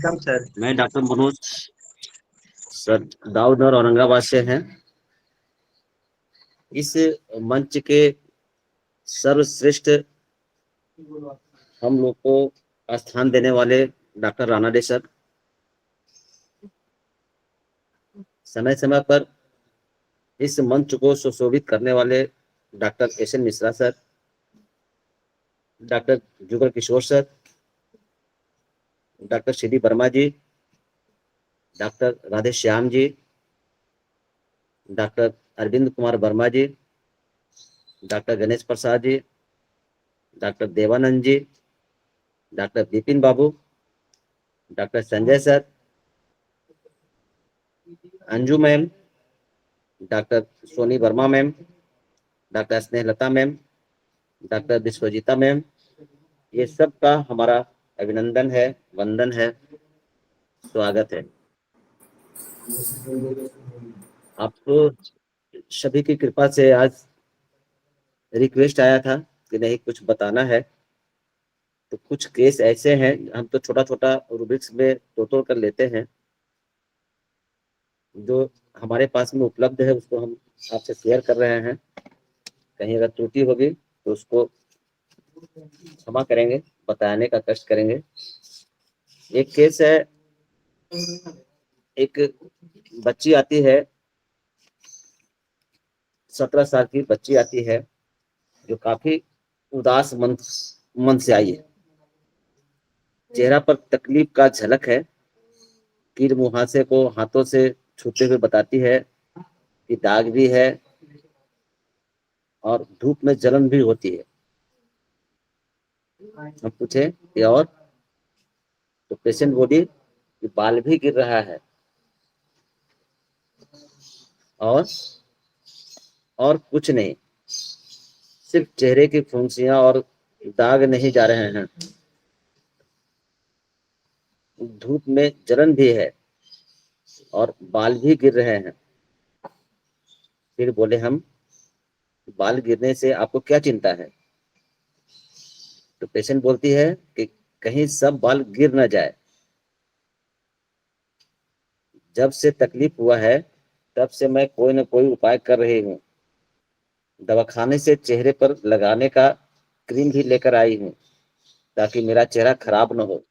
Welcome sir. मैं doctor Manoj sir Dawood और औरंगाबाद से हैं। इस मंच के सर्वश्रेष्ठ हम लोग को स्थान देने वाले डॉक्टर राणा डे सर, समय समय पर इस मंच को सुशोभित करने वाले doctor S N Mishra sir, doctor Jugal Kishore sir, doctor C D Verma ji, doctor Radhe Shyam ji, doctor Arvind Kumar Verma ji, doctor Ganesh Prasad ji, doctor Devanand ji, doctor Vipin Babu, doctor Sanjay sir, Anju ma'am, doctor Soni Verma ma'am, doctor Snehlata ma'am, doctor Vishwajita ma'am, ये सब का हमारा अभिनंदन है, वंदन है, स्वागत है। आपको सभी की कृपा से आज रिक्वेस्ट आया था कि नहीं कुछ बताना है, तो कुछ केस ऐसे हैं, हम तो छोटा छोटा रूब्रिक्स में तोड़ कर लेते हैं, जो हमारे पास में उपलब्ध है उसको हम आपसे शेयर कर रहे हैं। कहीं अगर त्रुटि होगी तो उसको क्षमा करेंगे, बताने का कष्ट करेंगे। एक केस है, एक बच्ची आती है, 17 साल की बच्ची आती है, जो काफी उदास मन से आई है। चेहरा पर तकलीफ का झलक है, कीर मुहासे को हाथों से छूते हुए बताती है कि दाग भी है और धूप में जलन भी होती है। हम पूछे कि और, तो पेशेंट बोली कि बाल भी गिर रहा है और कुछ नहीं, सिर्फ चेहरे की फुंसियां और दाग नहीं जा रहे हैं, धूप में जलन भी है और बाल भी गिर रहे हैं। फिर बोले हम, बाल गिरने से आपको क्या चिंता है? तो पेशेंट बोलती है कि कहीं सब बाल गिर ना जाए। जब से तकलीफ हुआ है तब से मैं कोई ना कोई उपाय कर रही हूँ। दवाखाने से चेहरे पर लगाने का क्रीम भी लेकर आई हूँ ताकि मेरा चेहरा खराब न हो।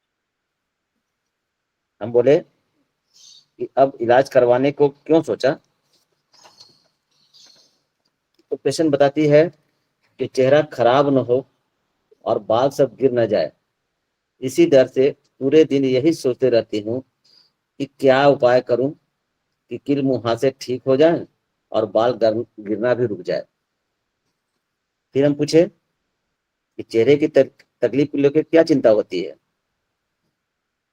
हम बोले कि अब इलाज करवाने को क्यों सोचा? तो पेशेंट बताती है कि चेहरा खराब न हो और बाल सब गिर न जाए, इसी डर से पूरे दिन यही सोचते रहती हूँ कि क्या उपाय करूं कि कील मुहासे ठीक हो जाए और बाल गिरना भी रुक जाए। फिर हम पूछे कि चेहरे की तकलीफ को लेकर क्या चिंता होती है?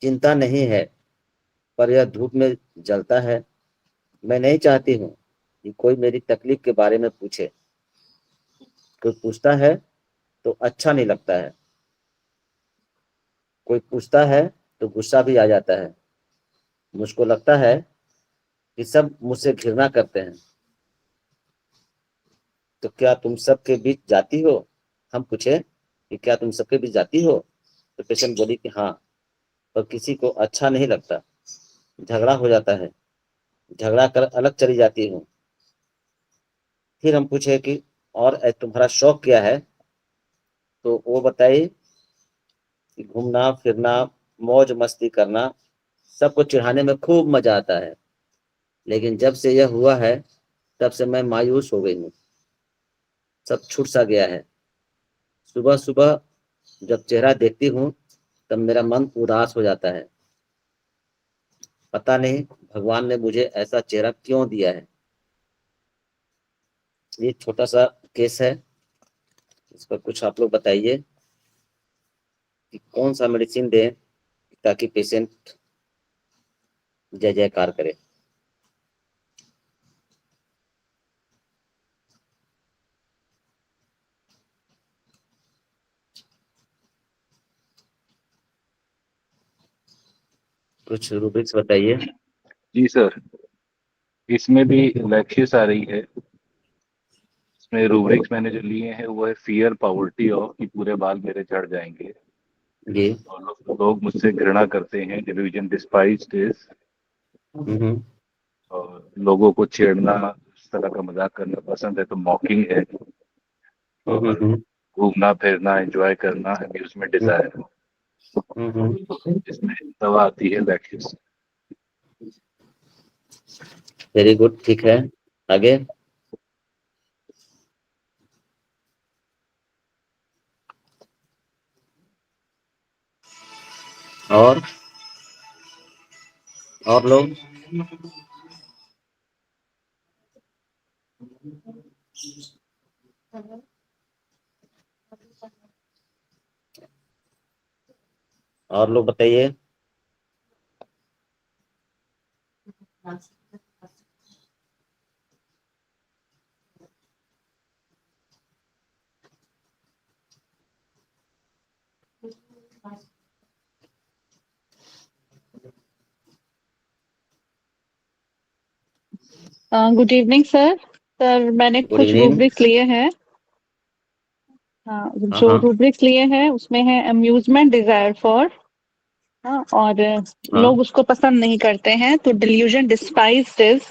चिंता नहीं है, पर यह धूप में जलता है। मैं नहीं चाहती हूँ कि कोई मेरी तकलीफ के बारे में पूछे। कोई पूछता है तो अच्छा नहीं लगता है, कोई पूछता है तो गुस्सा भी आ जाता है। मुझको लगता है कि सब मुझसे घृणा करते हैं। तो क्या तुम सबके बीच जाती हो? हम पूछे कि क्या तुम सबके बीच जाती हो? तो पेशेंट बोली कि हाँ, पर किसी को अच्छा नहीं लगता, झगड़ा हो जाता है, झगड़ा कर अलग चली जाती हूँ। फिर हम पूछे कि और तुम्हारा शौक क्या है? तो वो बताई कि घूमना फिरना, मौज मस्ती करना, सबको चिढ़ाने में खूब मजा आता है। लेकिन जब से यह हुआ है तब से मैं मायूस हो गई हूँ, सब छूट सा गया है। सुबह सुबह जब चेहरा देखती हूँ तब मेरा मन उदास हो जाता है। पता नहीं भगवान ने मुझे ऐसा चेहरा क्यों दिया है। ये छोटा सा केस है, इस पर कुछ आप लोग बताइए कि कौन सा मेडिसिन दें ताकि पेशेंट जय जयकार करे। कुछ रूब्रिक्स बताइए। जी सर, इसमें भी लैक्सियस आ रही है। इसमें रूब्रिक्स मैंने जो लिए हैं वो है फियर पॉवर्टी ऑफ कि पूरे बाल मेरे झड़ जाएंगे। जी। और लोग मुझसे घृणा करते हैं, डिलीजन डिस्पाइज्ड इज, हम्म। और लोगों को छेड़ना, इस तरह का मजाक करना पसंद है तो मॉकिंग है, और हम्म। घूमना फिरना एंजॉय करना अम्यूजमेंट डिजायर है। इसमें दवा आती है वैक्यूज। वेरी गुड, ठीक है, आगे। और लोग। और लोग बताइए। Good evening sir. सर मैंने गुड कुछ इवनिंग। रूब्रिक्स लिए हैं। हाँ, हाँ जो हाँ रूब्रिक्स लिए हैं उसमें है अम्यूजमेंट डिजायर फॉर। हाँ, और हाँ। लोग उसको पसंद नहीं करते हैं तो डिल्यूजन डिस्पाइज्ड इज।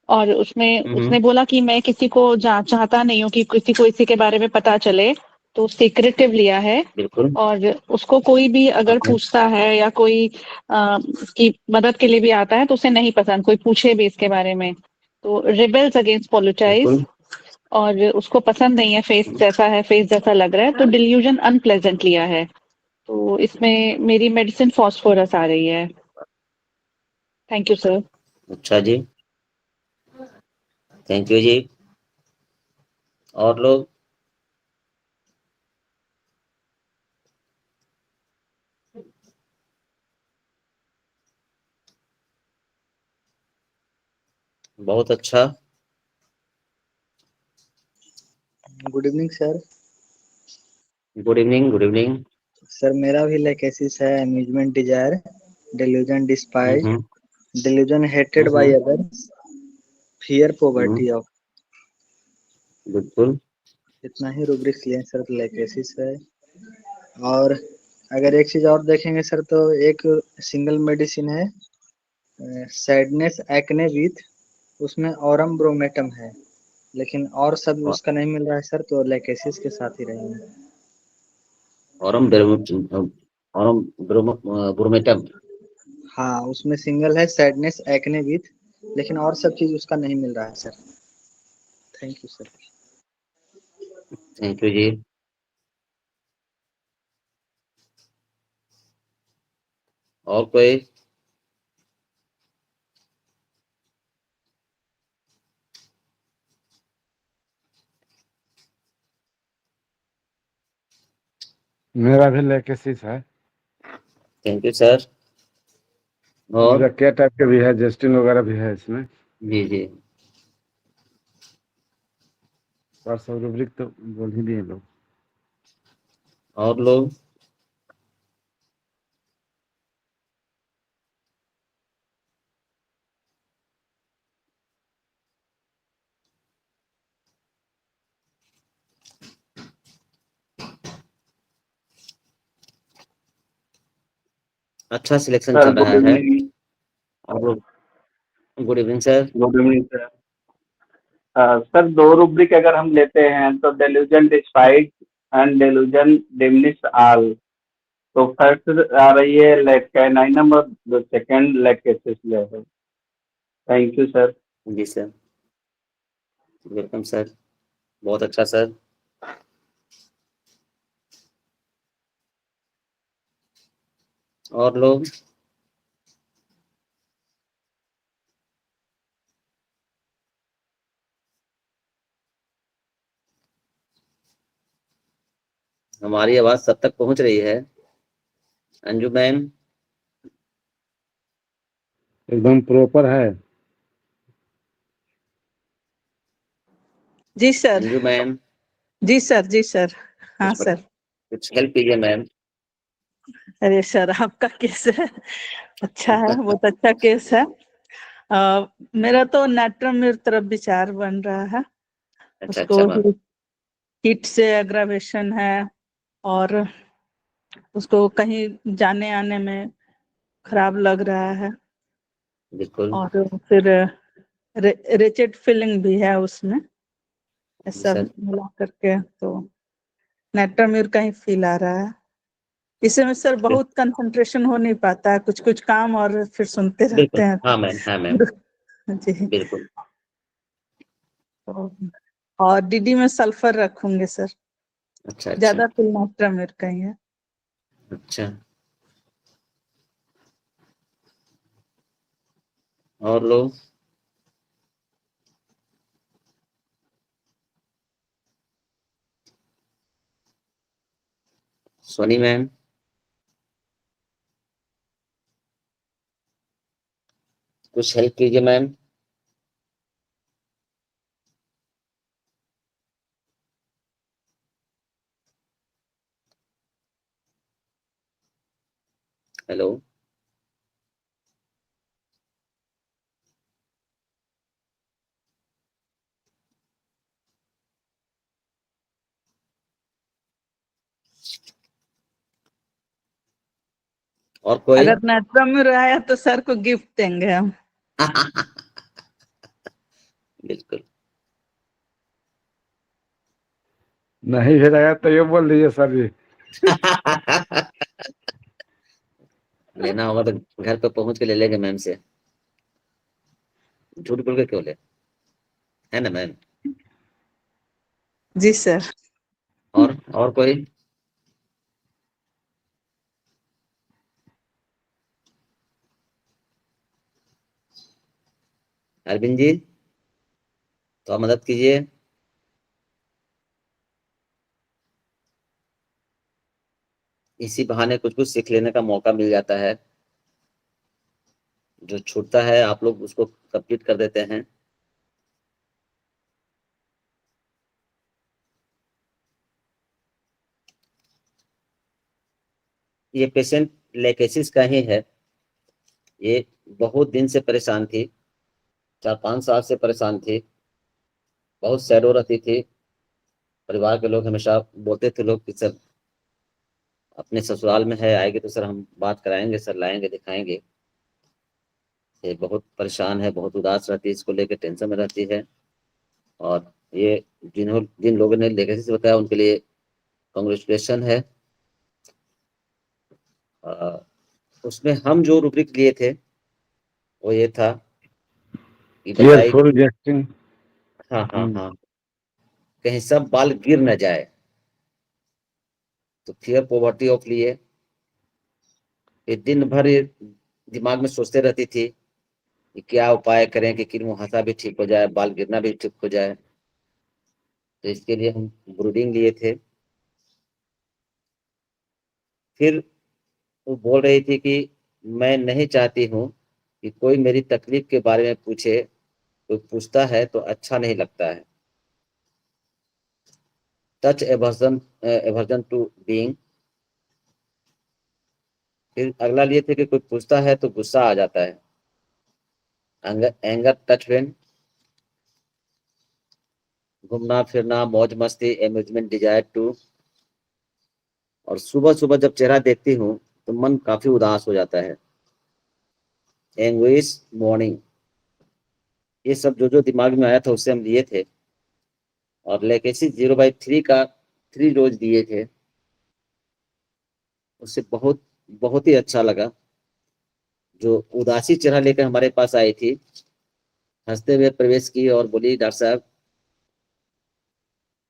और उसमें उसने बोला कि मैं किसी को चाहता नहीं हूँ कि किसी को इसी के बारे में पता चले, तो सीक्रेटिव लिया है। बिल्कुल। और उसको कोई भी अगर ओके। पूछता है या कोई उसकी मदद के लिए भी आता है तो उसे नहीं पसंद कोई पूछे भी इसके बारे में। तो रिबेल्स अगेंस्ट पॉलिटाइज। बिल्कुल। और उसको पसंद नहीं है, फेस जैसा लग रहा है, तो डिल्यूजन अनप्लेजेंट लिया है। तो इसमें मेरी मेडिसिन फास्फोरस आ रही है। Thank you sir. अच्छा जी, थैंक यू जी। और लोग। बहुत अच्छा। Good evening sir. Good evening, good evening. Sir मेरा भी लाइकेसिस है amusement desire, delusion despise, hmm. Delusion hated by hmm. Others, fear hmm. Poverty of. बिल्कुल। इतना ही रूब्रिक्स लिए हैं सर, लाइकेसिस है। और अगर एक चीज और देखेंगे सर तो एक सिंगल मेडिसिन है सैडनेस एक्ने विथ, उसमें औरम ब्रोमेटम है, लेकिन और सब और उसका नहीं मिल रहा है सर, तो लाइकेसिस के साथ ही रहेंगे। ब्रोमेटम। हाँ, उसमें सिंगल है सैडनेस एक्ने विथ, लेकिन और सब चीज उसका नहीं मिल रहा है sir. Thank you sir. Thank you जी। और कोई। मेरा भी लेकेसिस है। Thank you sir. और। जक्किया टाइप के भी है, जेस्टिन वगैरह भी है इसमें। जी जी। और सब रूब्रिक तो बोल ही दिए लोग। और लोग। अच्छा सिलेक्शन सर चल गुड रहा है। इवनिंग। और good evening sir. Good evening sir. Sir दो रूब्रिक अगर हम लेते हैं तो delusion despite and delusion diminish all. तो फर्स्ट आ रही है कैनाइनम और second lachesis level. Thank you sir. जी सर, वेलकम सर। बहुत अच्छा सर। और लोग। हमारी आवाज सब तक पहुंच रही है अंजू मैम? एकदम प्रॉपर है। जी सर। अंजू मैम, जी सर। जी सर। हाँ कुछ सर। कुछ हेल्प कीजिए मैम। अरे सर आपका केस है, अच्छा है, बहुत अच्छा केस है। मेरा तो नेट्रम तरफ विचार बन रहा है। अच्छा उसको अच्छा मैम। हिट से एग्रावेशन है, और उसको कहीं जाने आने में खराब लग रहा है, बिल्कुल और फिर रिचेड फीलिंग भी है उसमें, ये जी सब सर। मिला करके तो नेट्राम्यूर का ही फील आ रहा है। इसमें सर बहुत कंसंट्रेशन हो नहीं पाता है, कुछ कुछ काम और फिर सुनते रहते बिल्कुल हैं हाँ मैम, हाँ मैम, जी। बिल्कुल। तो और डीडी में सल्फर रखूंगे सर, अच्छा अच्छा ज्यादा फील नेट्राम्यूर का ही है। अच्छा। और लोग सोनी मैम, कुछ हेल्प कीजिए मैम। हेलो। और कोई? अगर नेट्राम्यूर आया तो सर को गिफ्ट देंगे हम। बिल्कुल। नहीं भेजा तो ये बोल दीजिए सर जी। लेना होगा तो घर पे पहुंच के ले लेंगे मैम से, झूठ बोल के क्यों ले, है ना मैम? जी सर। और कोई? अरविंद जी, तो आप मदद कीजिए। इसी बहाने कुछ कुछ सीख लेने का मौका मिल जाता है, जो छूटता है आप लोग उसको कंप्लीट कर देते हैं। ये पेशेंट लेकेसिस का ही है। ये बहुत दिन से परेशान थी, 4-5 साल से परेशान थी, बहुत सैड हो रहती थी। परिवार के लोग हमेशा बोलते थे लोग कि सर अपने ससुराल में है, आएगी तो सर हम बात कराएंगे, सर लाएंगे दिखाएंगे। ये बहुत परेशान है, बहुत उदास रहती है, इसको लेकर टेंशन में रहती है। और ये जिन लोगों ने लेगेसी से बताया उनके लिए कॉन्ग्रेचुलेशन है। अ, उसमें हम जो रूब्रिक लिए थे वो ये था कि बताइए केयरफुल कि गेस्टिंग। हाँ हाँ हाँ, कहीं सब बाल गिर न जाए, तो फियर पॉवर्टी ऑफ लिए। ये दिन भर ये दिमाग में सोचते रहती थी कि क्या उपाय करें कि मुहासा भी ठीक हो जाए, बाल गिरना भी ठीक हो जाए। तो इसके लिए हम ब्रूडिंग लिए थे। फिर वो बोल रही थी कि मैं नहीं चाहती हूँ कि कोई मेरी तकलीफ के बारे में पूछे, कोई पूछता है तो अच्छा नहीं लगता है। Touch aversion, aversion to being. फिर अगला लिए थे कि कोई पूछता है तो गुस्सा आ जाता है, एंगर टच व्हेन। घूमना फिरना, मौज मस्ती, एम्यूजमेंट, डिजायर टू। और सुबह सुबह जब चेहरा देखती हूँ तो मन काफी उदास हो जाता है, एंग्विश मॉर्निंग। ये सब जो जो दिमाग में आया था उससे हम लिए थे। और लेकेसी 0/3 का 3 रोज दिए थे। उससे बहुत बहुत ही अच्छा लगा। जो उदासी चेहरा लेकर हमारे पास आई थी, हंसते हुए प्रवेश की और बोली डॉक्टर साहब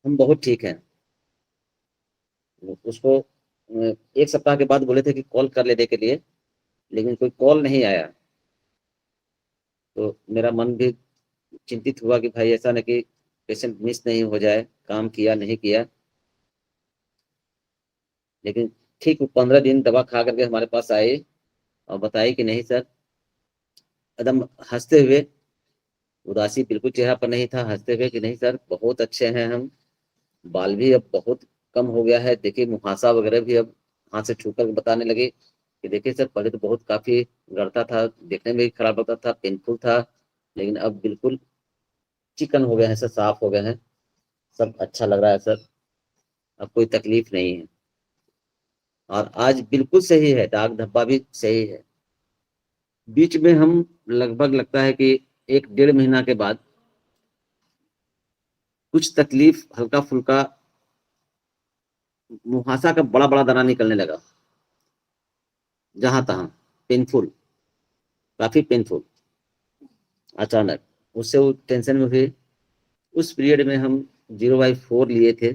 हम बहुत ठीक हैं। उसको 1 सप्ताह के बाद बोले थे कि कॉल कर लेने के लिए, लेकिन कोई कॉल नहीं आया। तो मेरा मन भी चिंतित हुआ कि भाई ऐसा न कि पेशेंट मिस नहीं हो जाए, काम किया नहीं किया। लेकिन ठीक 15 दिन दवा खा करके हमारे पास आई और बताई कि नहीं सर, एकदम हंसते हुए, उदासी बिल्कुल चेहरा पर नहीं था, हंसते हुए कि नहीं सर बहुत अच्छे हैं हम, बाल भी अब बहुत कम हो गया है, देखिए मुहासा वगैरह भी अब हाथ से छू कर बताने लगे कि देखिए सर पहले तो बहुत काफी गड़ता था, देखने में भी खराब लगता था, पेनफुल था, लेकिन अब बिल्कुल चिकन हो गए हैं सर, साफ हो गए हैं, सब अच्छा लग रहा है सर, अब कोई तकलीफ नहीं है। और आज बिल्कुल सही है, दाग धब्बा भी सही है। बीच में हम लगभग लगता है कि 1-1.5 महीना के बाद कुछ तकलीफ, हल्का फुल्का मुहासा का बड़ा बड़ा दाना निकलने लगा, जहां तहां, पेनफुल, काफी पेनफुल, अचानक। उससे वो टेंशन में हुए। उस पीरियड में हम 0/4 लिए थे,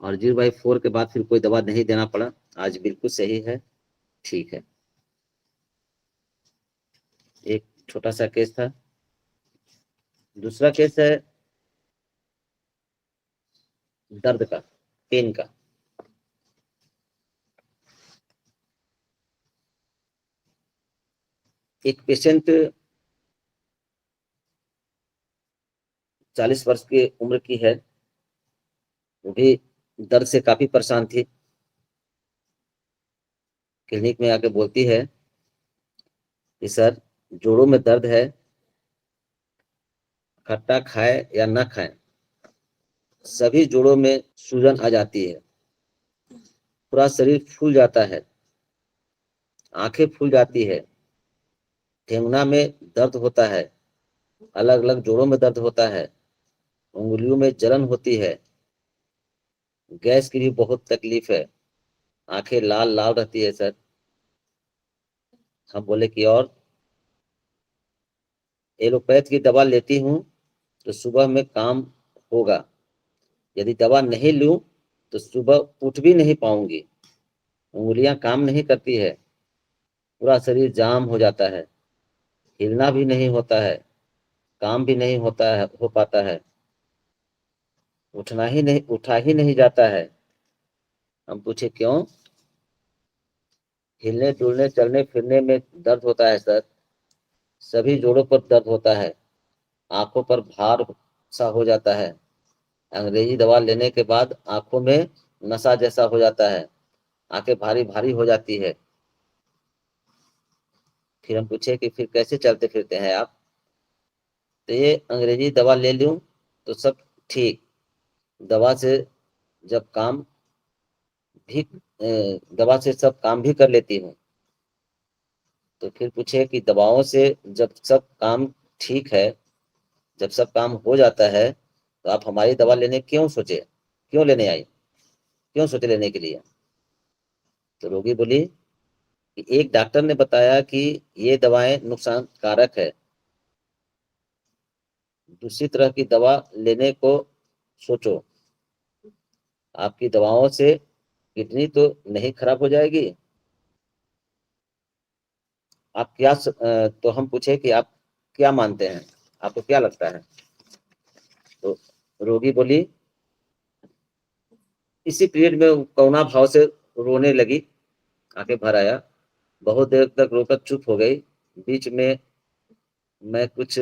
और 0/4 के बाद फिर कोई दवा नहीं देना पड़ा। आज बिल्कुल सही है, ठीक है। एक छोटा सा केस था। दूसरा केस है दर्द का, पेन का। एक पेशेंट 40 वर्ष की उम्र की है, वो भी दर्द से काफी परेशान थी। क्लिनिक में आके बोलती है कि सर, जोड़ों में दर्द है, खट्टा खाए या ना खाए सभी जोड़ों में सूजन आ जाती है, पूरा शरीर फूल जाता है, आंखें फूल जाती है, ठेंगना में दर्द होता है, अलग अलग जोड़ों में दर्द होता है, उंगलियों में जलन होती है, गैस की भी बहुत तकलीफ है, आंखें लाल लाल रहती है सर। हम बोले कि और? एलोपैथ की दवा लेती हूँ तो सुबह में काम होगा, यदि दवा नहीं लूं तो सुबह उठ भी नहीं पाऊंगी, उंगलियां काम नहीं करती है, पूरा शरीर जाम हो जाता है, हिलना भी नहीं होता है, काम भी नहीं होता है, हो पाता है, उठा ही नहीं जाता है। हम पूछे क्यों? हिलने डुलने चलने फिरने में दर्द होता है सर, सभी जोड़ों पर दर्द होता है, आंखों पर भार सा हो जाता है, अंग्रेजी दवा लेने के बाद आंखों में नशा जैसा हो जाता है, आंखें भारी भारी हो जाती है। फिर हम पूछे कि फिर कैसे चलते फिरते हैं आप? तो ये अंग्रेजी दवा ले लूं तो सब ठीक, दवा से जब काम भी दवा से सब काम भी कर लेती हूँ। तो फिर पूछे कि दवाओं से जब सब काम ठीक है, जब सब काम हो जाता है, तो आप हमारी दवा लेने क्यों सोचे, क्यों लेने आई, क्यों सोचे लेने के लिए? तो रोगी बोली कि एक डॉक्टर ने बताया कि ये दवाएं नुकसानकारक है, दूसरी तरह की दवा लेने को सोचो, आपकी दवाओं से किडनी तो नहीं खराब हो जाएगी? आप तो हम पूछे कि आप क्या मानते हैं, आपको क्या लगता है? तो रोगी बोली, इसी पीरियड में करुणा भाव से रोने लगी, आंखें भर आया, बहुत देर तक रोकर चुप हो गई। बीच में मैं कुछ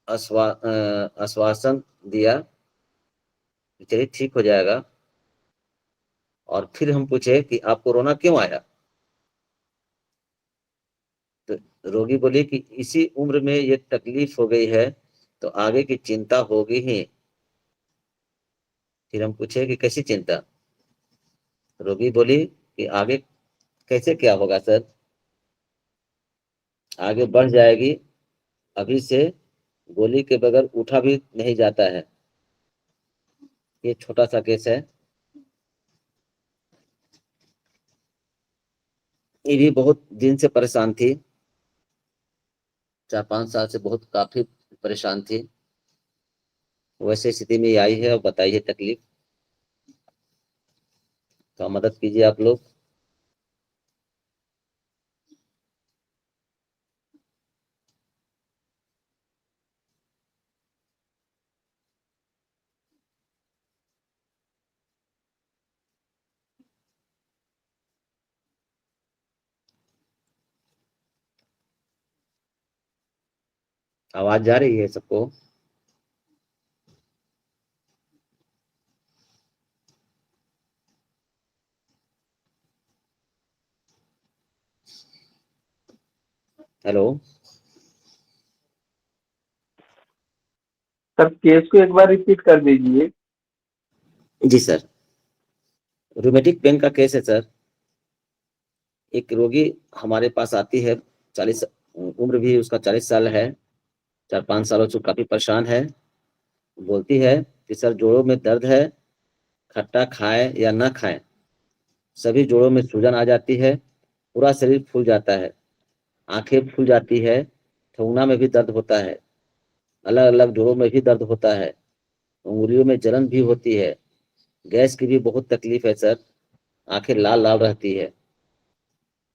आश्वासन दिया कि चलिए ठीक हो जाएगा। और फिर हम पूछे कि आपको रोना क्यों आया? तो रोगी बोली कि इसी उम्र में ये तकलीफ हो गई है तो आगे की चिंता होगी ही। फिर हम पूछे कि कैसी चिंता? रोगी बोली कि आगे कैसे क्या होगा सर, आगे बढ़ जाएगी, अभी से गोली के बगैर उठा भी नहीं जाता है। ये छोटा सा केस है। ये भी बहुत दिन से परेशान थी, 4-5 साल से बहुत काफी परेशान थी। वैसे स्थिति में ये आई है और बताइए तकलीफ, तो मदद कीजिए आप लोग। आवाज जा रही है सबको? हेलो? सर केस को एक बार रिपीट कर दीजिए। जी सर, रूमेटिक पेन का केस है सर। एक रोगी हमारे पास आती है, 40 उम्र भी उसका 40 साल है, 4-5 सालों से काफी परेशान है। बोलती है कि सर जोड़ों में दर्द है, खट्टा खाएं या ना खाएं, सभी जोड़ों में सूजन आ जाती है, पूरा शरीर फूल जाता है, आंखें फूल जाती है, ठेहुना में भी दर्द होता है, अलग अलग जोड़ों में भी दर्द होता है, उंगलियों में जलन भी होती है, गैस की भी बहुत तकलीफ है सर, आंखें लाल लाल रहती है।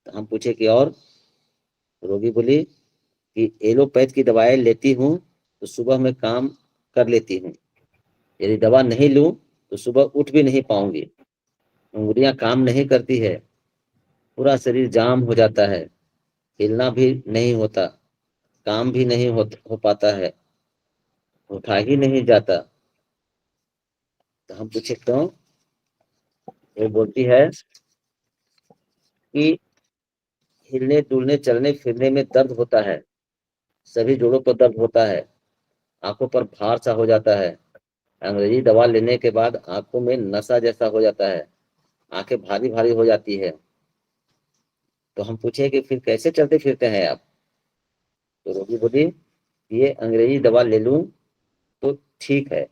तो हम पूछे कि और? रोगी बोली कि एलोपैथ की दवाएं लेती हूँ तो सुबह में काम कर लेती हूँ, यदि दवा नहीं लूं तो सुबह उठ भी नहीं पाऊंगी, उंगलियां काम नहीं करती है, पूरा शरीर जाम हो जाता है, हिलना भी नहीं होता, काम भी नहीं हो पाता है, उठा ही नहीं जाता। तो हम पूछे क्यों? वो बोलती है कि हिलने डुलने चलने फिरने में दर्द होता है, सभी जोड़ों पर दर्द होता है, आंखों पर भार सा हो जाता है, अंग्रेजी दवा लेने के बाद आंखों में नशा जैसा हो जाता है, आंखें भारी भारी हो जाती है। तो हम पूछे कि फिर कैसे चलते फिरते हैं आप? तो रोगी बोली ये अंग्रेजी दवा ले लूं तो ठीक है,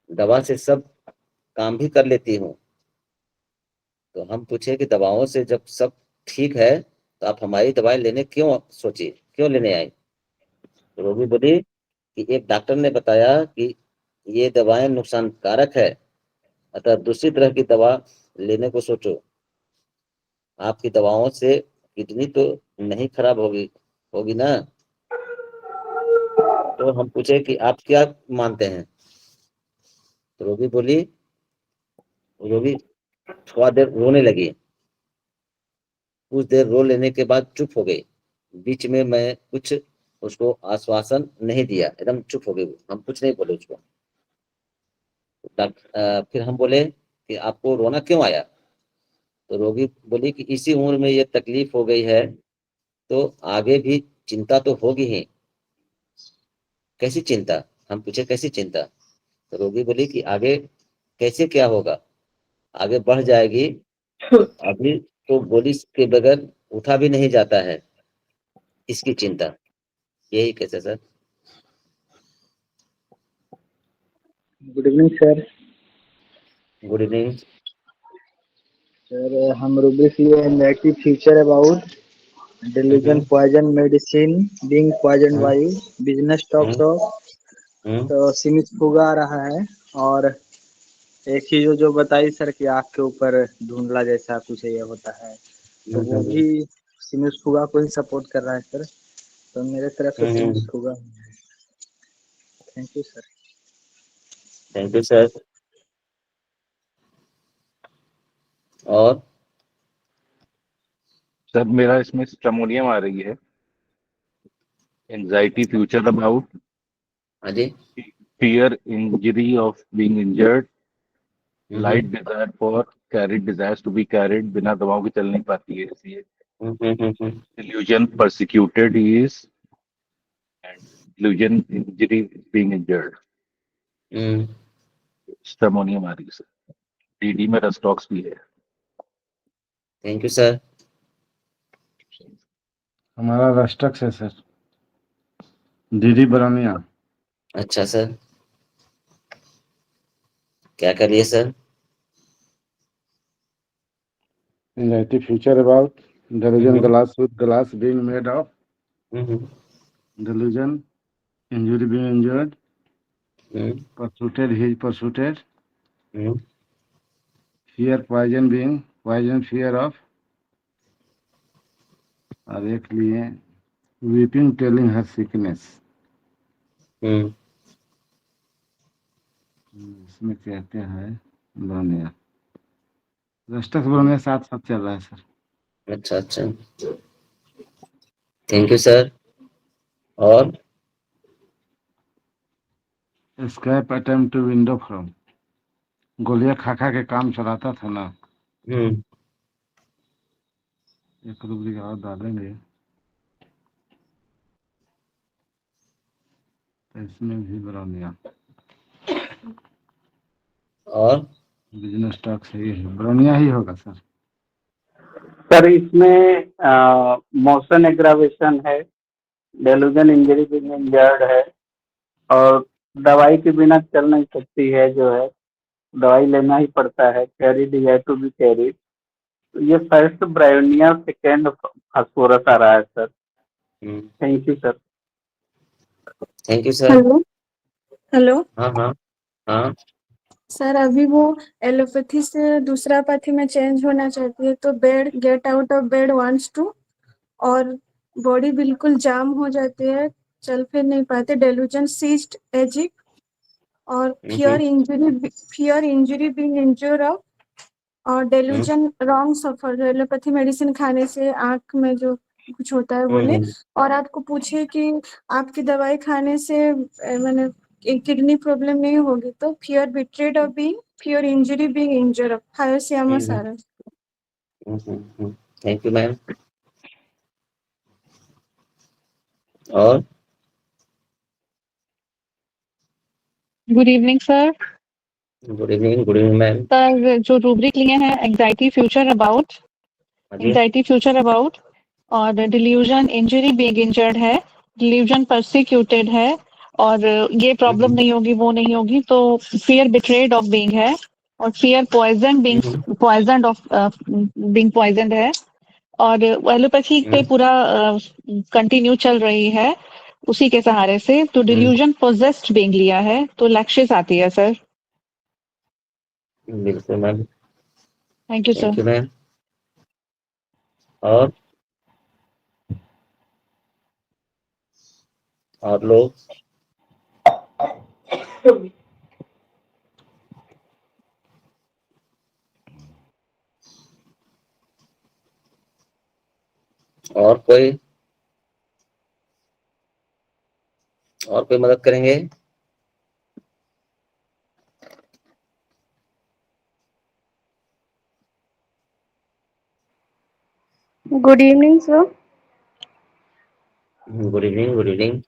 दवा से सब काम भी कर लेती हूँ। तो हम पूछे कि दवाओं से जब सब ठीक है तो आप हमारी दवाई लेने क्यों सोची, क्यों लेने आई? तो रोगी बोली कि एक डॉक्टर ने बताया कि ये दवाएं नुकसानकारक है, अतः दूसरी तरह की दवा लेने को सोचो, आपकी दवाओं से किडनी तो नहीं खराब होगी होगी ना? तो हम पूछे कि आप क्या मानते हैं? तो रोगी थोड़ा देर रोने लगी, कुछ देर रो लेने के बाद चुप हो गई, बीच में मैं कुछ उसको आश्वासन नहीं दिया, एकदम चुप हो गई, हम कुछ नहीं बोले उसको। फिर हम बोले कि आपको रोना क्यों आया? तो रोगी बोली कि इसी उम्र में ये तकलीफ हो गई है तो आगे भी चिंता तो होगी ही। कैसी चिंता? हम पूछे कैसी चिंता? तो रोगी बोली कि आगे कैसे क्या होगा, आगे बढ़ जाएगी, अभी तो गोली के बगैर उठा भी नहीं जाता है, इसकी चिंता। यही कैसे sir? Good evening sir. Good evening. Sir हम रूब्रिक लिए negative future about delusion poison medicine being poisoned by business talk talk। तो सीमित फुगा आ रहा है, और एक चीज जो बताई सर कि आँख के ऊपर धुंधला जैसा कुछ ये होता है, तो वो भी सीमित फुगा को ही सपोर्ट कर रहा है सर। तो मेरे तरफ से सीमित फुगा है। Thank you sir. Thank you sir. और सर मेरा इसमें स्ट्रेमोनियम आ रही है, एंजाइटी फ्यूचर अबाउट, हाँ जी। Fear injury of being injured, light desire for carried desires to be carried, बिना दवाओं के चल नहीं पाती है इसलिए, delusion persecuted is, and delusion injury being injured. Stramonium आ रही है सर, डीडी में रस्टॉक्स भी है। Thank you sir. हमारा रस्टक्स है सर, डीडी बरानिया। अच्छा सर, क्या करिए sir? Anxiety future about delusion glass with glass being made of, delusion injury being injured, pursued he is pursued, fear poison being poison fear of, और एक लिए weeping telling her sickness। इसमें कहते हैं ब्रोनिया, रस्टक्स ब्रोनिया साथ साथ चल रहा है सर। अच्छा अच्छा, थैंक यू सर। और escape attempt to window from, गोलियां खा खा के काम चलाता था ना। एक रूब्रिक और डालेंगे तो इसमें भी ब्रोनिया और बिजनेस स्टॉक सही है, ब्रोनिया ही होगा सर। सर इसमें मोशन एग्रावेशन है, डेलूजन इंजरी बिंग इंजर्ड है, और दवाई के बिना चल नहीं सकती है जो है, दवाई लेना ही पड़ता है, कैरिड है टू बी कैरिड। तो ये फर्स्ट ब्रायोनिया, सेकेंड फास्फोरस आ रहा है sir. Thank you sir. Thank you sir. Hello hello हाँ हाँ हाँ। सर, अभी वो एलोपैथी से दूसरा पैथी में चेंज होना चाहती है, तो bed get out of bed wants to, और बॉडी बिल्कुल जाम हो जाती है, चल फिर नहीं पाते, डेलूजन सीज्ड एजिक, और fear injury being injured of, और डेलूजन रॉन्ग सफर, जो एलोपैथी मेडिसिन खाने से आंख में जो कुछ होता है बोले, और आपको पूछे कि आपकी दवाई खाने से मैंने किडनी प्रॉब्लम नहीं होगी, तो fear betrayed of being, fear injury being injured of, hyoscyamus सारस। Thank you ma'am. और good evening sir. Good evening ma'am. Sir जो रूब्रिक लिए हैं, anxiety future about, anxiety future about, और डिल्यूजन इंजरी बीइंग इंजर्ड है, delusion persecuted है, और ये प्रॉब्लम नहीं होगी, वो नहीं होगी, तो फियर बिट्रेड ऑफ बीइंग है, और fear poison being poison of being poisoned है, और एलोपैथी पे पूरा कंटिन्यू चल रही है उसी के सहारे से, तो डिल्यूजन पोजेस्ड बीइंग लिया है, तो लैक्सिस आती है सर। बिल्कुल ma'am. Thank you sir. Thank you ma'am. और लोग और कोई मदद करेंगे? Good evening sir. Good evening.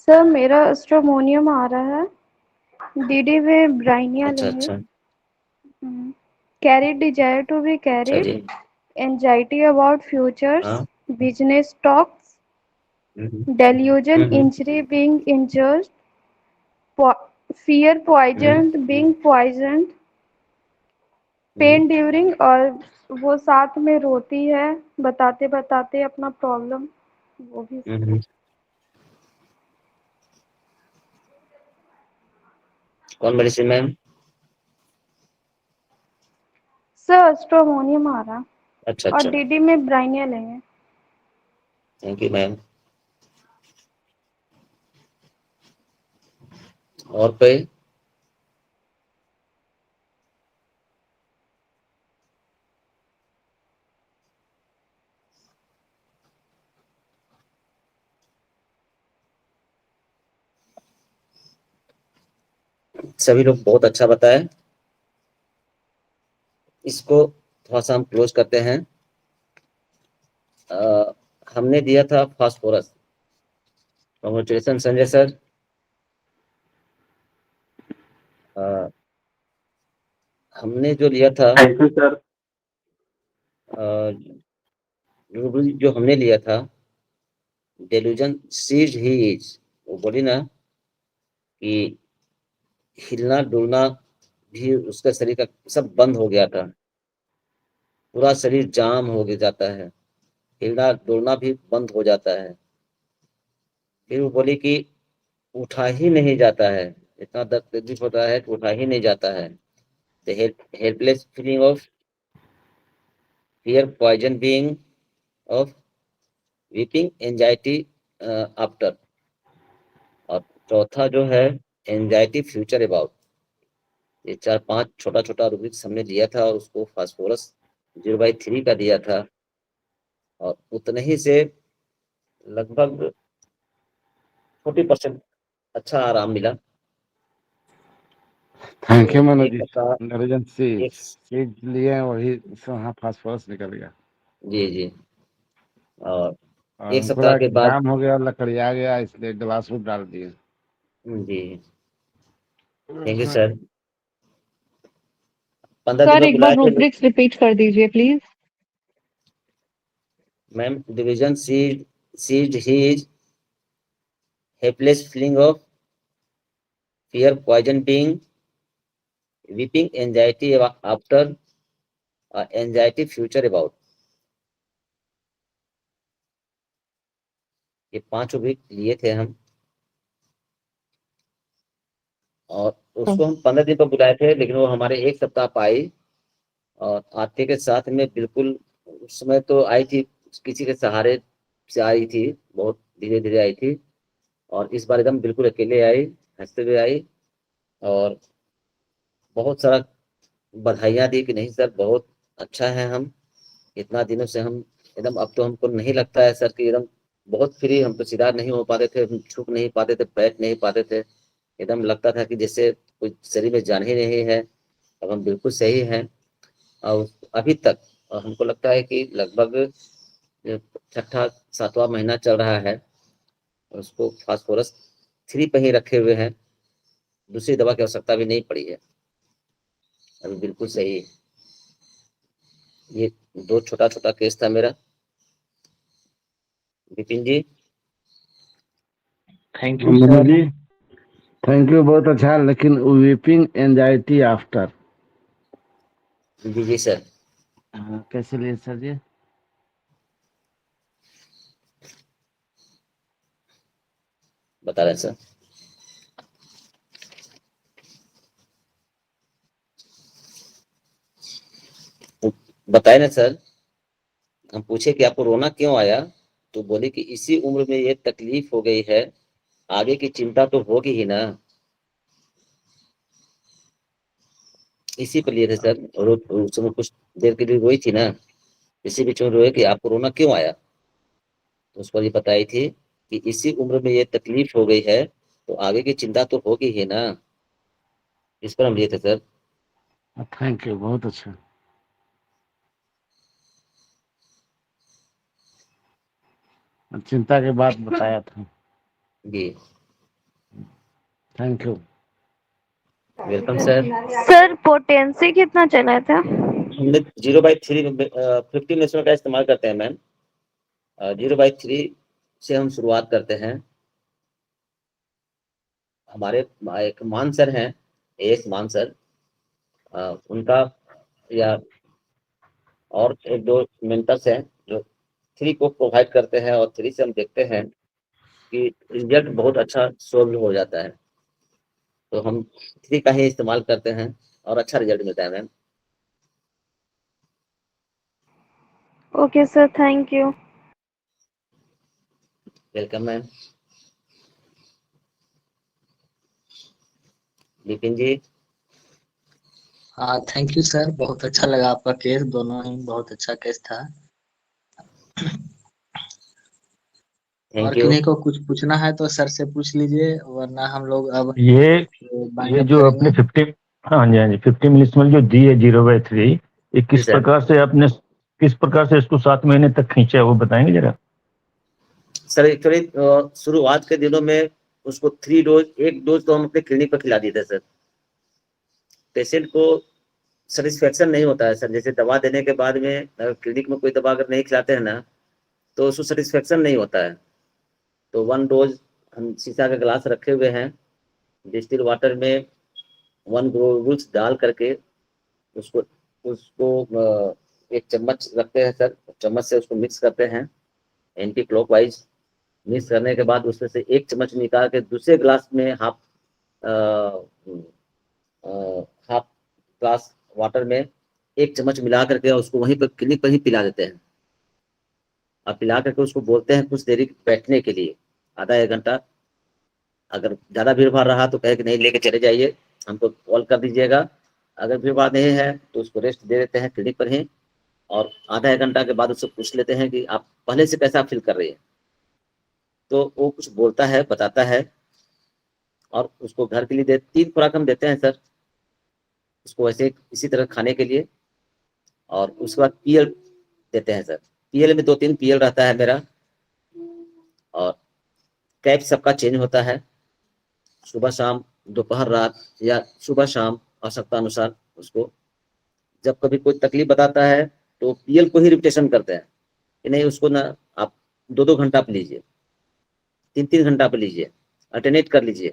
Sir मेरा स्ट्रोमोनियम आ रहा है, डीडी में ब्राइनिया अच्छा लेंगे, अच्छा। कैरिड डिजायर टू बी अच्छा कैरिड, जी। एंजाइटी अबाउट फ्यूचर्स, हाँ। Business talks, delusion hmm injury being injured, fear poisoned being poisoned, pain during, और वो साथ में रोती है बताते बताते अपना प्रॉब्लम, वो भी। कौन मेडिसिन मैम? सर स्ट्रोमोनियम आ रहा, अच्छा और अच्छा। डीडी में ब्राइनिया लेंगे। Thank you ma'am. और कोई? सभी लोग बहुत अच्छा बताए। इसको थोड़ा सा हम क्लोज करते हैं। हमने दिया था फास्फोरस। Congratulation Sanjay sir. हमने जो लिया था, थैंक यू सर। जो हमने लिया था डेलूजन सीज ही इज, वो बोली ना कि हिलना डुलना भी उसका शरीर का सब बंद हो गया था, पूरा शरीर जाम हो गया जाता है, हिलना डुलना भी बंद हो जाता है। फिर वो बोली कि उठा ही नहीं जाता है, इतना दर्द तकलीफ होता है कि उठा ही नहीं जाता है। The helpless feeling of fear poison being of weeping anxiety after. और चौथा जो है एंजाइटी फ्यूचर अबाउट। ये 4-5 छोटा छोटा रूब्रिक्स हमने लिया था, और उसको फास्फोरस 0/3 का दिया था, और उतने ही से लगभग 40% अच्छा आराम मिला। थैंक यू तो मनोज एक जी। सप्ताह इंटेलिजेंट एक सीज लिए हैं, वही से वहाँ फास्फोरस निकल गया, जी जी। और एक और सप्ताह पूरा के बाद जाम हो गया, लकड़िया गया, इसलिए दवा सूट डाल दिए। जी। Thank you sir. 15 दिन सर में एक बार बुलाए थे। रूब्रिक्स रिपीट कर दीजिए please. Ma'am division seized his helpless feeling of fear, poison being, weeping, anxiety after, anxiety future about. ये 5 वीक लिए थे हम, और उसको हम 15 दिन पर बुलाए थे, लेकिन वो हमारे 1 सप्ताह पर आई, और आते के साथ में बिल्कुल उस समय तो आई थी, किसी के सहारे से आई थी, बहुत धीरे धीरे आई थी, और इस बार एकदम बिल्कुल अकेले आई, हंसते हुए आई, और बहुत सारा बधाइयाँ दी कि नहीं सर बहुत अच्छा है, हम इतना दिनों से हम एकदम, अब तो हमको नहीं लगता है सर कि एकदम बहुत फ्री, हम तो सीधा नहीं हो पाते थे, हम छुप नहीं पाते थे, बैठ नहीं पाते थे, एकदम लगता था कि जैसे कोई शरीर में जान ही नहीं है। अब हम बिल्कुल सही हैं, और अभी तक हमको लगता है कि लगभग 6वां 7वां महीना चल रहा है, उसको फास्फोरस 3 पे ही रखे हुए हैं, दूसरी दवा की आवश्यकता भी नहीं पड़ी है, अभी बिल्कुल सही है। ये 2 छोटा छोटा केस था मेरा। Vipin ji thank you Manu sir. जी थैंक यू, बहुत अच्छा, लेकिन वीपिंग एंजाइटी आफ्टर जी सर। कैसे लिए सर जी? बता रहे हैं सर। बताए ना सर, हम पूछे कि आपको रोना क्यों आया, तो बोले कि इसी उम्र में ये तकलीफ हो गई है, आगे की चिंता तो होगी ही ना, इसी पर लिए थे सर। उस समय कुछ देर के लिए रोई थी ना, इसी बीच में रोए कि आपको रोना क्यों आया, तो उस पर ये बताई थी कि इसी उम्र में ये तकलीफ हो गई है, तो आगे की चिंता तो होगी ही ना, इस पर हम लिए थे सर। थैंक यू, बहुत अच्छा। चिंता के बाद बताया था। जी thank you. Welcome sir. Sir potency कितना चला था? हमने 0/3 50 मिनट का इस्तेमाल करते हैं मैम। 0/3 से हम शुरुआत करते हैं। हमारे एक मान सर हैं, एस मान सर, उनका या और 1-2 मेंटर्स हैं जो 3 को प्रोवाइड करते हैं, और 3 से हम देखते हैं कि रिजल्ट बहुत अच्छा सोल्व हो जाता है, तो हम 3 का ही इस्तेमाल करते हैं और अच्छा रिजल्ट मिलता है ma'am. Okay sir, thank you. Welcome ma'am. Vipin ji हाँ थैंक यू सर, बहुत अच्छा लगा आपका केस, दोनों ही बहुत अच्छा केस था। और थैंक यू। किन्हीं को कुछ पूछना है तो सर से पूछ लीजिए, वरना हम लोग अब ये बाइंड अप जो करेंगे। अपने 50, हाँ जी हाँ जी, 50 मिनट्स में जो दी है 0/3, ये जी किस सर। प्रकार से आपने, किस प्रकार से इसको 7 महीने तक खींचा है, वो बताएंगे जरा? सर एक्चुअली शुरुआत के दिनों में उसको 3 डोज, 1 डोज तो हम अपने क्लिनिक पर खिला दिए थे सर। पेशेंट को सेटिस्फेक्शन नहीं होता है सर, जैसे दवा देने के बाद में क्लिनिक में कोई दवा अगर नहीं खिलाते हैं ना, तो उसको सेटिस्फेक्शन नहीं होता है, तो 1 डोज हम शीशा का गिलास रखे हुए हैं, डिस्टिल वाटर में 1 ग्लोबुल्स डाल करके उसको उसको 1 चम्मच रखते हैं सर, चम्मच से उसको मिक्स करते हैं एंटी क्लॉकवाइज। मिक्स करने के बाद उसमें से 1 चम्मच निकाल के दूसरे ग्लास में हाफ ग्लास वाटर में 1 चम्मच मिला करके उसको वहीं पर क्लिनिक पर ही पिला देते हैं। अब पिला करके उसको बोलते हैं कुछ देरी बैठने के लिए, आधा 1 घंटा। अगर ज़्यादा भीड़ भाड़ रहा तो कहे कि नहीं लेके चले जाइए, हमको कॉल कर दीजिएगा। अगर भीड़ भाड़ नहीं है तो उसको रेस्ट दे देते हैं क्लिनिक पर ही, और आधा 1 घंटा के बाद उससे पूछ लेते हैं कि आप पहले से कैसा फील कर रही है, तो वो कुछ बोलता है, बताता है, और उसको घर के लिए 3 खुराक हम देते हैं सर उसको, वैसे इसी तरह खाने के लिए। और उसके बाद पीएल देते हैं सर। पीएल में 2-3 पीएल रहता है मेरा, और कैप सबका चेंज होता है, सुबह शाम, दोपहर रात, या सुबह शाम आवश्यकता अनुसार। उसको जब कभी कोई तकलीफ बताता है तो पीएल को ही रिपिटेशन करते हैं, कि नहीं उसको ना आप 2-2 घंटा आप लीजिए, 3-3 घंटा आप लीजिए, अल्टरनेट कर लीजिए,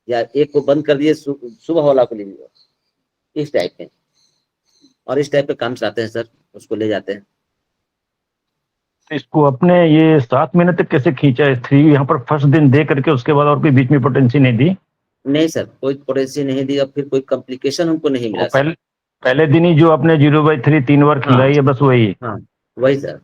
या एक को बंद कर दिए सुबह वाला को लीजिए, इस टाइप में। और इस टाइप पे काम चलाते हैं सर, उसको ले जाते हैं। इसको अपने ये 7 महीने तक कैसे खींचा है? 3 यहाँ पर फर्स्ट दिन दे करके उसके बाद और कोई बीच में पोटेंसी नहीं दी? नहीं सर, कोई पोटेंसी नहीं दी, और फिर कोई कॉम्प्लिकेशन हमको नहीं मिला सर। पहले दिन ही जो आपने 0/3 3 बार खिलाई है बस वही? हाँ वही सर।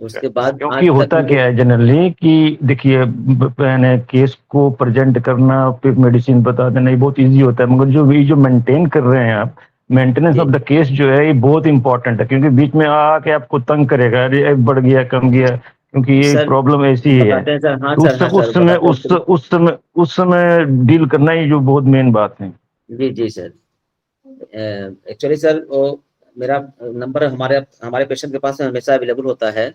उसके बाद क्योंकि होता क्या है जनरली कि देखिए मैंने केस को प्रेजेंट करना फिर मेडिसिन बता देना ये बहुत इजी होता है, मगर जो मेंटेन कर रहे हैं आप, मेंटेनेंस ऑफ द केस जो है ये बहुत इंपॉर्टेंट है, क्योंकि बीच में आके आपको तंग करेगा, अरे बढ़ गया कम गया, क्योंकि ये प्रॉब्लम ऐसी ही है। उस समय डील करना ही जो बहुत मेन बात है। जी सर। एक्चुअली सर वो मेरा नंबर हमारे पेशेंट के पास में हमेशा अवेलेबल होता है,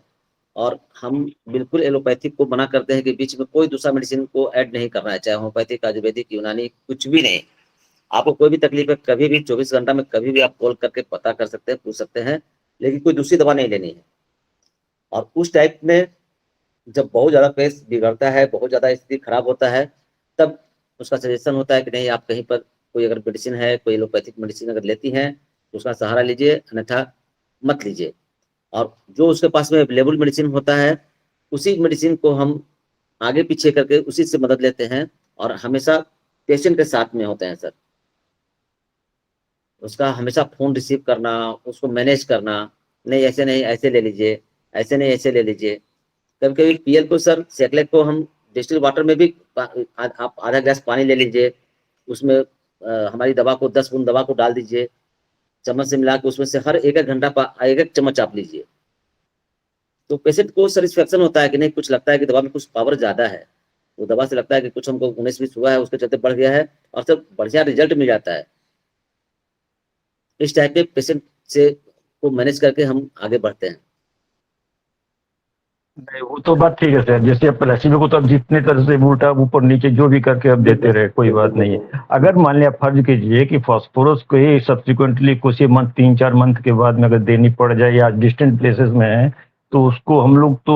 और हम बिल्कुल एलोपैथिक को मना करते हैं कि बीच में कोई दूसरा मेडिसिन को ऐड नहीं करना है, चाहे होम्योपैथिक, आयुर्वेदिक, यूनानी, कुछ भी नहीं। आपको कोई भी तकलीफ है कभी भी 24 घंटा में कभी भी आप कॉल करके पता कर सकते हैं, पूछ सकते हैं, लेकिन कोई दूसरी दवा नहीं लेनी है। और उस टाइप में जब बहुत ज़्यादा केस बिगड़ता है, बहुत ज़्यादा स्थिति खराब होता है, तब उसका सजेशन होता है कि नहीं आप कहीं पर कोई अगर मेडिसिन है, कोई एलोपैथिक मेडिसिन अगर लेती हैं तो उसका सहारा लीजिए, अन्यथा मत लीजिए। और जो उसके पास में अवेलेबल मेडिसिन होता है उसी मेडिसिन को हम आगे पीछे करके उसी से मदद लेते हैं, और हमेशा पेशेंट के साथ में होते हैं सर। उसका हमेशा फोन रिसीव करना, उसको मैनेज करना, नहीं ऐसे नहीं ऐसे ले लीजिए, ऐसे नहीं ऐसे ले लीजिए। कभी कभी पीएल को सर सेटलेट को हम डिस्टिल वाटर में भी आप आधा ग्लास पानी ले लीजिए, उसमें हमारी दवा को 10 बूंद दवा को डाल दीजिए, चम्मच से मिला के उसमें से हर एक घंटा एक चम्मच आप लीजिए, तो पेशेंट को सेटिस्फेक्शन होता है कि नहीं, कुछ लगता है कि दवा में कुछ पावर ज्यादा है, वो दवा से लगता है कि कुछ हमको 19-20 हुआ है, उसके चलते बढ़ गया है, और सब बढ़िया रिजल्ट मिल जाता है। इस टाइप के पेशेंट से को मैनेज करके हम आगे बढ़ते हैं। नहीं वो तो बात ठीक है सर, जैसे अब प्लेसिबो को तो अब जितने तरह से उल्टा ऊपर नीचे जो भी करके अब देते रहे कोई बात नहीं है। अगर मान लिया फर्ज कीजिए कि फास्फोरस को ही सब्सिक्वेंटली कुछ मंथ 3-4 मंथ के बाद में अगर देनी पड़ जाए या डिस्टेंट प्लेसेस में है, तो उसको हम लोग तो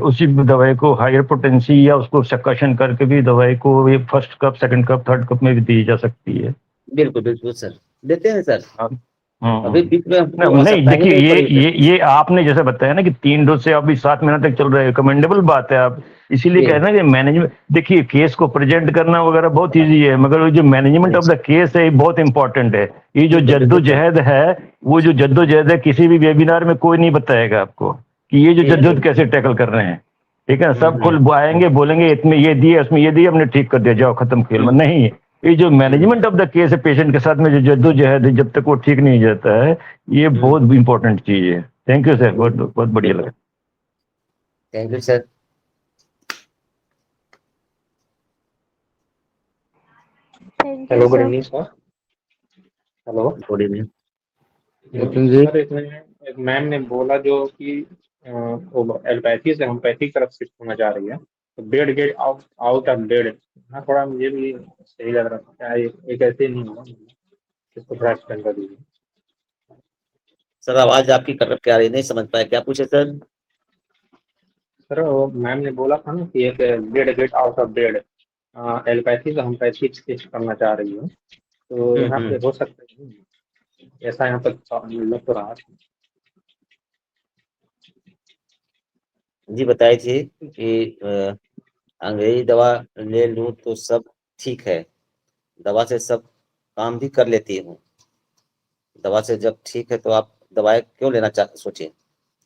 उसी दवाई को हायर पोटेंसी या उसको सक्शन करके भी दवाई को first cup, second cup, third cup में भी दी जा सकती है। बिल्कुल बिल्कुल सर, देते हैं सर। अभी बीच में नहीं देखिए ये आपने जैसे बताया ना कि 3 डोज से अभी 7 महीने तक चल रहा है, रिकमेंडेबल बात है। आप इसीलिए कह रहे हैं कि मैनेजमेंट, देखिए केस को प्रेजेंट करना वगैरह बहुत इजी है, मगर जो मैनेजमेंट ऑफ द केस है बहुत इंपॉर्टेंट है। ये जो जद्दोजहद है, वो जो जद्दोजहद है किसी भी वेबिनार में कोई नहीं बताएगा आपको कि ये जो जद्दोजहद कैसे टैकल कर रहे हैं, ठीक है। सब खुद आएंगे बोलेंगे इसमें ये दिए, उसमें ये दिए, हमने ठीक कर दिया, जाओ खत्म खेल में। नहीं, ये जो मैनेजमेंट ऑफ द केस है पेशेंट के साथ में जो जद्दोजहद है, जब तक वो ठीक नहीं जाता है, ये बहुत इंपॉर्टेंट चीज है। थैंक यू सर, बहुत बढ़िया लगा। Thank you sir. Hello good evening sir. Hello good evening sir. इसमें एक मैम ने बोला जो कि एलोपैथी से होम्योपैथिक तरफ शिफ्ट होना चाह रही है, तो bed get out of bed. हाँ थोड़ा मुझे भी सही लग रहा था, क्या एक ऐसे नहीं होगा, इसको थोड़ा एक्सप्लेन कर दीजिए सर। आवाज आपकी कट के आ रही, नहीं समझ पाया, क्या पूछे सर? सर मैम ने बोला था ना कि एक bed get out of bed allopathy से होम्योपैथी शिफ्ट करना चाह रही है, तो यहाँ पे हो सकता है ऐसा यहाँ पर लग तो रहा है। जी बताई थी कि अंग्रेजी दवा ले लूं तो सब ठीक है, दवा से सब काम भी कर लेती हूँ। दवा से जब ठीक है तो आप दवाई क्यों लेना सोचिए।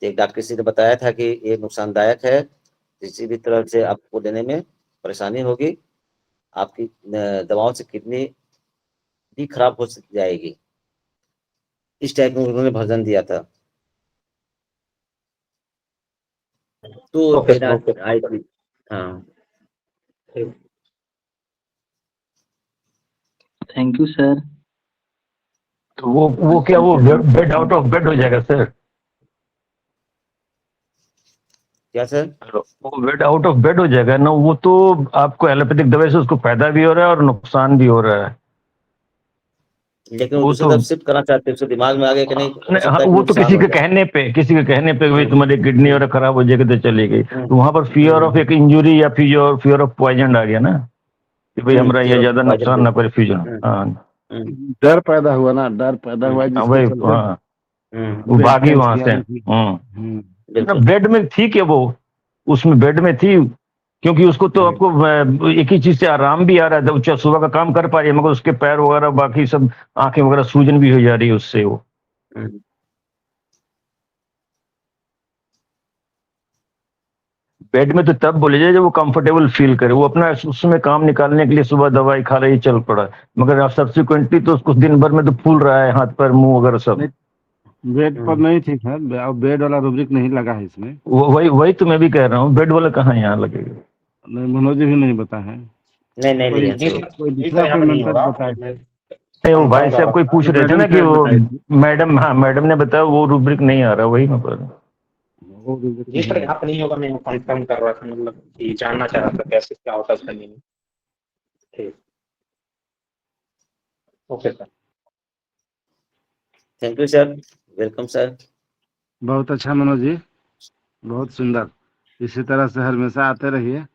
एक डॉक्टर किसी ने बताया था कि ये नुकसानदायक है, किसी भी तरह से आपको लेने में परेशानी होगी, आपकी दवाओं से किडनी भी खराब हो जाएगी। इस टाइप में उन्होंने भर्जन दिया था। तो हाँ थैंक यू सर। तो वो क्या वो बेड आउट ऑफ बेड हो जाएगा सर? क्या सर? वो बेड आउट ऑफ बेड हो जाएगा ना, वो तो आपको एलोपैथिक दवाई से उसको फायदा भी हो रहा है और नुकसान भी हो रहा है। लेकिन वो वो दूसरी तो तरफ शिफ्ट करना चाहते हैं, उसके दिमाग में आ गया कि नहीं, हो हाँ, सकता है कि वो तो नुकसान हो जाए। किसी के कहने पे भाई तुम्हारी किडनी और खराब हो जाएगी तो चली गई, तो वहां पर फियर ऑफ एक इंजुरी या फियर ऑफ पॉइजन आ गया ना, कि भाई हमरा ये फिर ज्यादा पॉइजन नुकसान ना बिल्कुल। करे फ्यूजन। हाँ डर पैदा हुआ ना, डर पैदा हुआ हाँ, जिसके वही चलते हाँ, वो बेड भागी चेंज वहां किया से। नहीं। हम्म। ना बिल्कुल। बेड में थी क्या वो, उसमें बेड में थी, क्योंकि उसको तो आपको एक ही चीज से आराम भी आ रहा था, वो सुबह का काम कर पा रही है, मगर उसके पैर वगैरह बाकी सब आंखें वगैरह सूजन भी हो जा रही है उससे वो। हम्म, बेड में तो तब बोले जाए जब वो कंफर्टेबल फील करे, वो अपना उसमें काम निकालने के लिए सुबह दवाई खा रही चल पड़ा, मगर अब सब्सिक्वेंटली तो उसको दिन भर में तो फूल रहा है हाथ पैर मुंह वगैरह सब। नहीं, बेड पर नहीं ठीक है, बेड वाला रूब्रिक नहीं लगा है इसमें। वही वही तो मैं भी कह रहा हूँ, बेड वाला कहाँ यहाँ लगेगा। नहीं, मनोज जी भी नहीं बता है। नहीं कोई लिया ये सही। कोई ये दूसरा सर यहाँ कोई पे नहीं मंत्र होगा। बताए। मैं नहीं, वो भाई कंफर्म कर साहब रहा कोई था। पूछ रहे थे मैडम ना कि शायद वो बताई थी। मैडम, हाँ मैडम ने बताया वो रूब्रिक नहीं आ रहा, वही मैं बोल रहा हूँ। वो रूब्रिक ये नहीं सर लगा। यहाँ पे नहीं होगा, मैं कंफर्म कर रहा था, मतलब कि जानना चाह रहा था कैसे क्या होता है इसका मीनिंग। ठीक, okay sir. Thank you sir, welcome sir. बहुत अच्छा मनोज जी, बहुत सुंदर। इसी तरह से हमेशा आते रहिए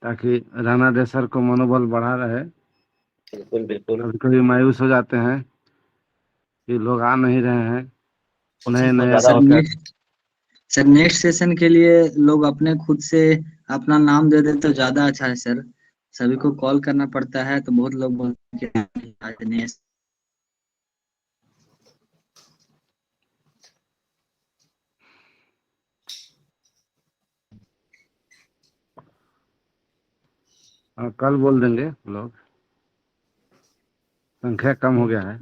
ताकि राणा डे सर को मनोबल बढ़ा रहे। बिल्कुल बिल्कुल। कभी कभी मायूस हो जाते हैं कि लोग आ नहीं रहे हैं, नए बहुत नए ज्यादा सर होता है। नेक्स्ट सेशन के लिए लोग अपने खुद से अपना नाम दे दे तो ज्यादा अच्छा है सर। सभी को कॉल करना पड़ता है तो बहुत लोग बोलते हैं कि आज नेक्स्ट। कल बोल देंगे लोग, संख्या कम हो गया है।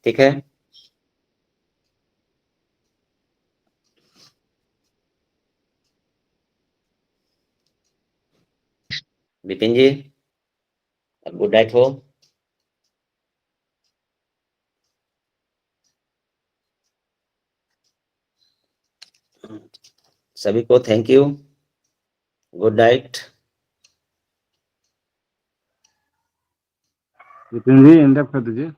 ठीक है। विपिन जी, गुड नाइट हो। सभी को thank you, good night. Vipin ji इंडप कर दीजिए।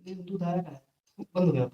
दूध आया, बंद हो गया।